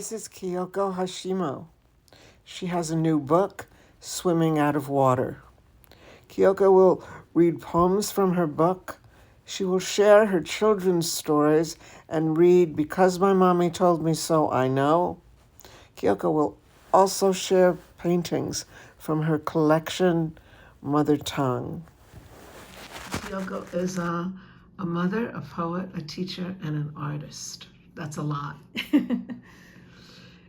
This is Kyoko Heshiimu. She has a new book, Swimming Out of Water. Kyoko will read poems from her book. She will share her children's stories and read Because My Mommy Told Me So, I Know. Kyoko will also share paintings from her collection, Mother Tongue. Kyoko is a mother, a poet, a teacher, and an artist. That's a lot.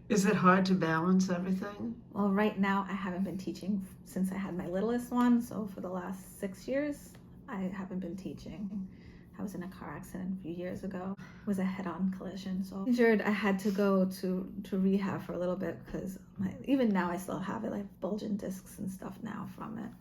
Is it hard to balance everything? Well, right now I haven't been teaching since I had my littlest one, so for the last 6 years I haven't been teaching. I was in a car accident a few years ago. It was a head-on collision, so injured. I had to go to rehab for a little bit because even now I still have it, like bulging discs and stuff now from it.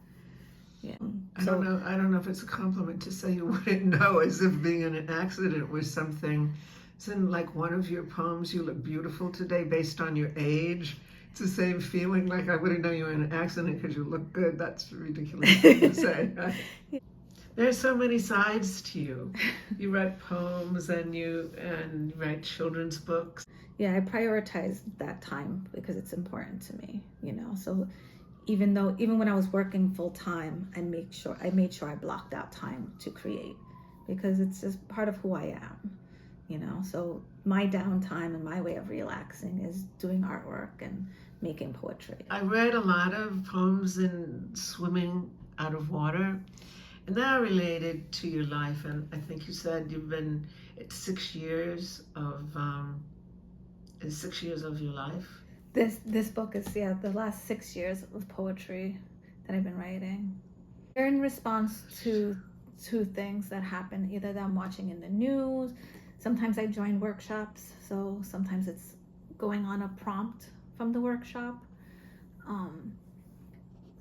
Yeah. I don't know if it's a compliment to say you wouldn't know, as if being in an accident was something. Isn't like one of your poems, you look beautiful today based on your age? It's the same feeling, like I wouldn't know you were in an accident because you look good. That's ridiculous to say. There's so many sides to you. You write poems and you write children's books. Yeah, I prioritize that time because it's important to me, so even when I was working full time, I made sure I blocked out time to create because it's just part of who I am, so my downtime and my way of relaxing is doing artwork and making poetry. I read a lot of poems in Swimming Out of Water, and they are related to your life. And I think you said you've been at 6 years of 6 years of your life. This book is the last 6 years of poetry that I've been writing. They're in response to things that happen, either that I'm watching in the news. Sometimes I join workshops, so sometimes it's going on a prompt from the workshop.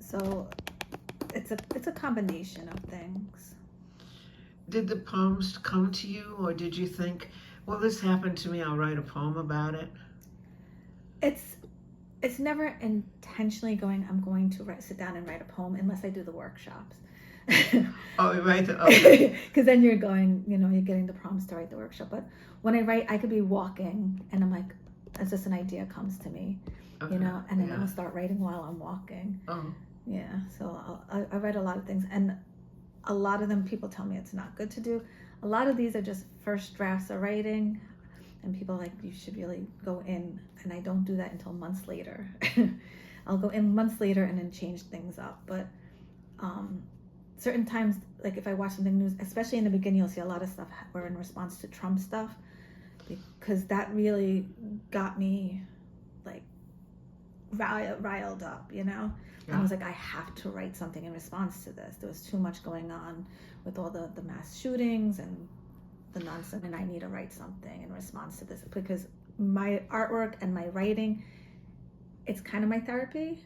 So it's a combination of things. Did the poems come to you, or did you think, well, this happened to me, I'll write a poem about it? It's never intentionally I'm going to sit down and write a poem unless I do the workshops. Oh, right. Okay. Because then you're going, you're getting the prompts to write the workshop. But when I write, I could be walking and I'm like, it's just an idea comes to me, Okay. and then I'll start writing while I'm walking. Oh. Yeah, so I write a lot of things, and a lot of them people tell me it's not good to do. A lot of these are just first drafts of writing, and people are like, you should really go in, and I don't do that until months later. I'll go in months later and then change things up. But certain times, like if I watch something news, especially in the beginning, you'll see a lot of stuff were in response to Trump stuff, because that really got me like riled up, Yeah. I was like, I have to write something in response to this. There was too much going on with all the mass shootings and the nonsense, and I need to write something in response to this, because my artwork and my writing, it's kind of my therapy.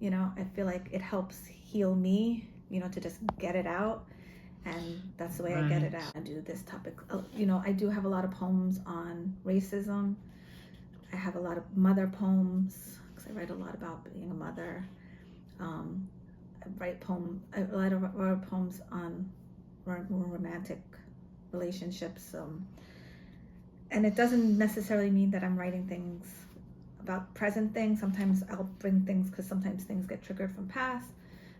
I feel like it helps heal me, to just get it out, and that's the way I get it out. I do this topic, I do have a lot of poems on racism. I have a lot of mother poems because I write a lot about being a mother. I write a lot of poems on more romantic relationships, and it doesn't necessarily mean that I'm writing things about present things. Sometimes I'll bring things because sometimes things get triggered from past.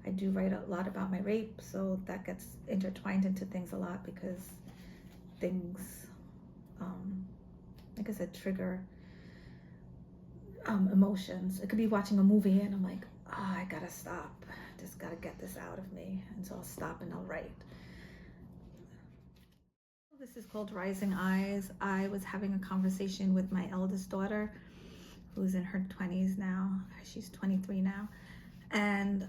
I do write a lot about my rape, so that gets intertwined into things a lot because things, like I said, trigger emotions. It could be watching a movie and I'm like, I gotta stop, just gotta get this out of me, and so I'll stop and I'll write. This is called Rising Eyes. I was having a conversation with my eldest daughter, who's in her 20s now. She's 23 now, and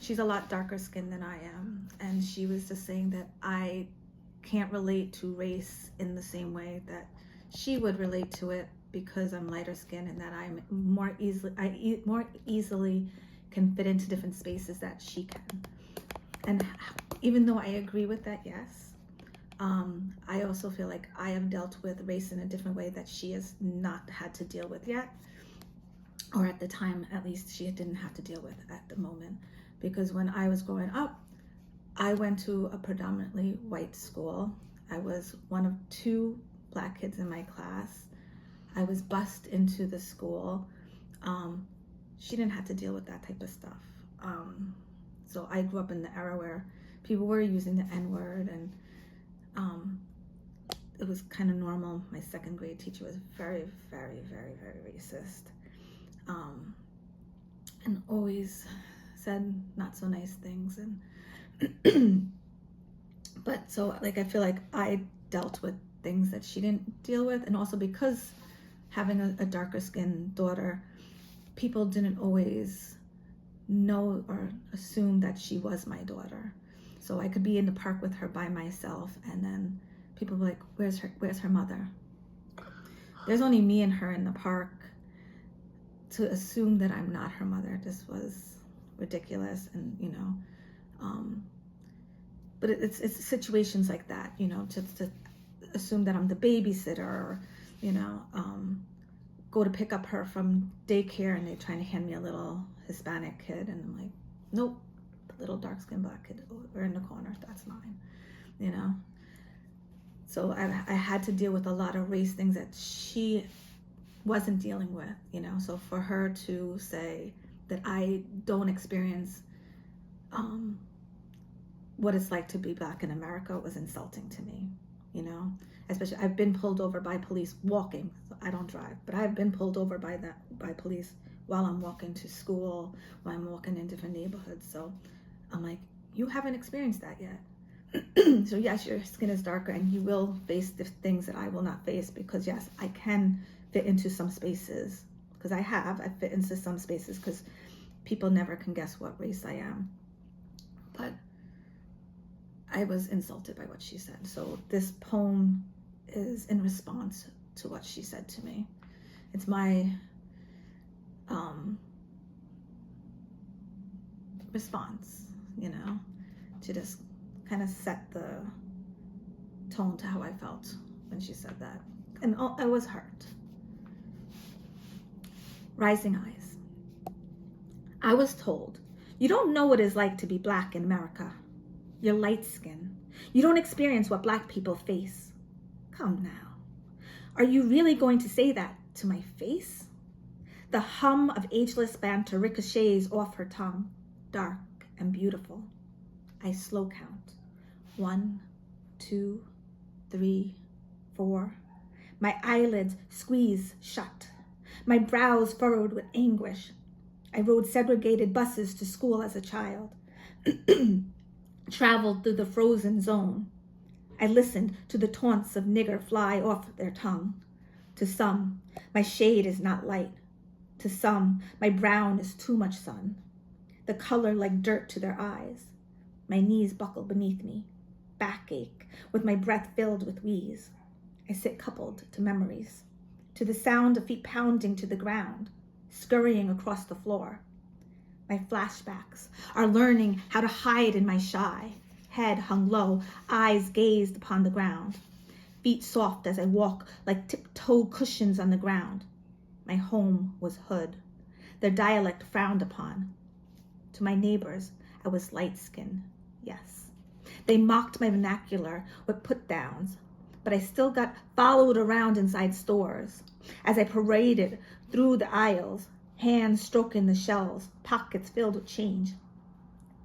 she's a lot darker skinned than I am, and she was just saying that I can't relate to race in the same way that she would relate to it, because I'm lighter skinned and that I'm more easily can fit into different spaces that she can. And even though I agree with that, yes, I also feel like I have dealt with race in a different way that she has not had to deal with yet, or at the time, at least, she didn't have to deal with at the moment. Because when I was growing up, I went to a predominantly white school. I was one of 2 Black kids in my class. I was bused into the school. She didn't have to deal with that type of stuff. So I grew up in the era where people were using the N-word, and it was kind of normal. My second grade teacher was very, very, very, very racist, and always said not so nice things. And but so like I feel like I dealt with things that she didn't deal with, and also because having a darker skinned daughter, people didn't always know or assume that she was my daughter. So I could be in the park with her by myself, and then people were like, where's her mother? There's only me and her in the park. To assume that I'm not her mother just was ridiculous. And but it's situations like that, just to assume that I'm the babysitter, or go to pick up her from daycare, and they're trying to hand me a little Hispanic kid, and I'm like, nope, the little dark-skinned black kid over in the corner, that's mine. So I had to deal with a lot of race things that she wasn't dealing with. So for her to say that I don't experience what it's like to be black in America was insulting to me. Especially I've been pulled over by police walking. So I don't drive, but I've been pulled over by police while I'm walking to school, while I'm walking in different neighborhoods. So I'm like, you haven't experienced that yet. So yes, your skin is darker, and you will face the things that I will not face, because yes, I can fit into some spaces, because I fit into some spaces, because people never can guess what race I am. But I was insulted by what she said. So this poem is in response to what she said to me. It's my response, to just kind of set the tone to how I felt when she said that. And I was hurt. Rising eyes. I was told, you don't know what it's like to be black in America. You're light skinned. You don't experience what black people face. Come now. Are you really going to say that to my face? The hum of ageless banter ricochets off her tongue, dark and beautiful. I slow count. 1, 2, 3, 4. My eyelids squeeze shut. My brows furrowed with anguish. I rode segregated buses to school as a child. Traveled through the frozen zone. I listened to the taunts of nigger fly off their tongue. To some, my shade is not light. To some, my brown is too much sun. The color like dirt to their eyes. My knees buckle beneath me. Backache, with my breath filled with wheeze. I sit coupled to memories. To the sound of feet pounding to the ground, scurrying across the floor. My flashbacks are learning how to hide in my shy. Head hung low, eyes gazed upon the ground. Feet soft as I walk like tiptoe cushions on the ground. My home was hood. Their dialect frowned upon. To my neighbors, I was light-skinned, yes. They mocked my vernacular with put-downs, but I still got followed around inside stores as I paraded through the aisles, hands stroking the shelves, pockets filled with change.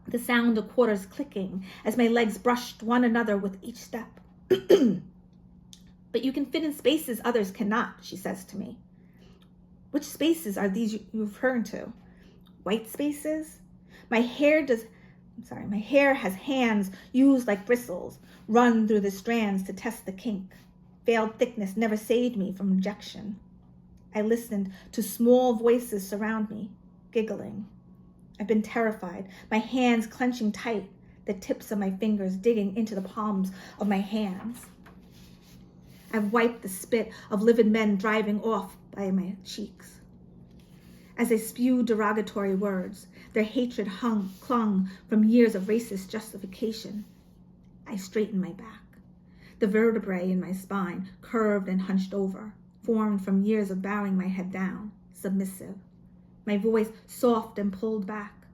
The sound of quarters clicking as my legs brushed one another with each step. But you can fit in spaces others cannot, she says to me. Which spaces are these you referring to? White spaces? My hair has hands used like bristles, run through the strands to test the kink. Veiled thickness never saved me from rejection. I listened to small voices surround me, giggling. I've been terrified, my hands clenching tight, the tips of my fingers digging into the palms of my hands. I've wiped the spit of livid men driving off by my cheeks. As they spewed derogatory words, their hatred clung from years of racist justification. I straightened my back. The vertebrae in my spine curved and hunched over, formed from years of bowing my head down, submissive. My voice soft and pulled back,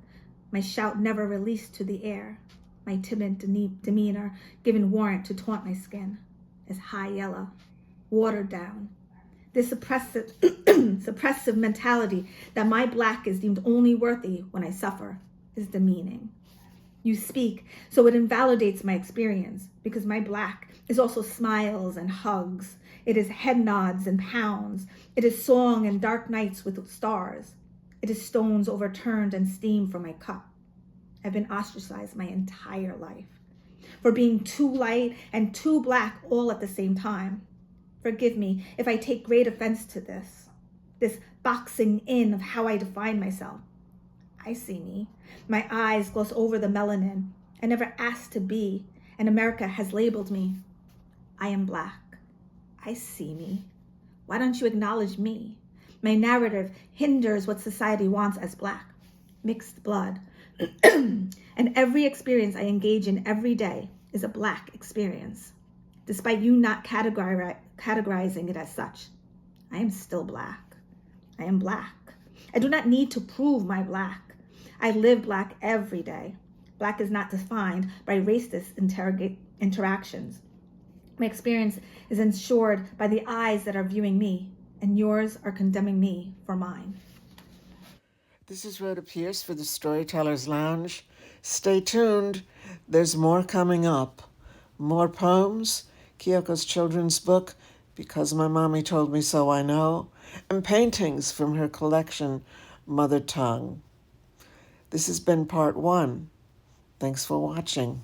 my shout never released to the air, my timid demeanor given warrant to taunt my skin, as high yellow, watered down. This suppressive mentality that my Black is deemed only worthy when I suffer is demeaning. You speak, so it invalidates my experience, because my Black is also smiles and hugs. It is head nods and pounds. It is song and dark nights with stars. It is stones overturned and steam from my cup. I've been ostracized my entire life for being too light and too Black all at the same time. Forgive me if I take great offense to this boxing in of how I define myself. I see me. My eyes gloss over the melanin. I never asked to be, and America has labeled me. I am Black. I see me. Why don't you acknowledge me? My narrative hinders what society wants as Black. Mixed blood. And every experience I engage in every day is a Black experience. Despite you not categorizing it as such, I am still Black. I am Black. I do not need to prove my Black. I live Black every day. Black is not defined by racist interactions. My experience is ensured by the eyes that are viewing me, and yours are condemning me for mine. This is Rhoda Pierce for the Storyteller's Lounge. Stay tuned. There's more coming up. More poems, Kyoko's children's book, Because My Mommy Told Me So I Know, and paintings from her collection, Mother Tongue. This has been part 1. Thanks for watching.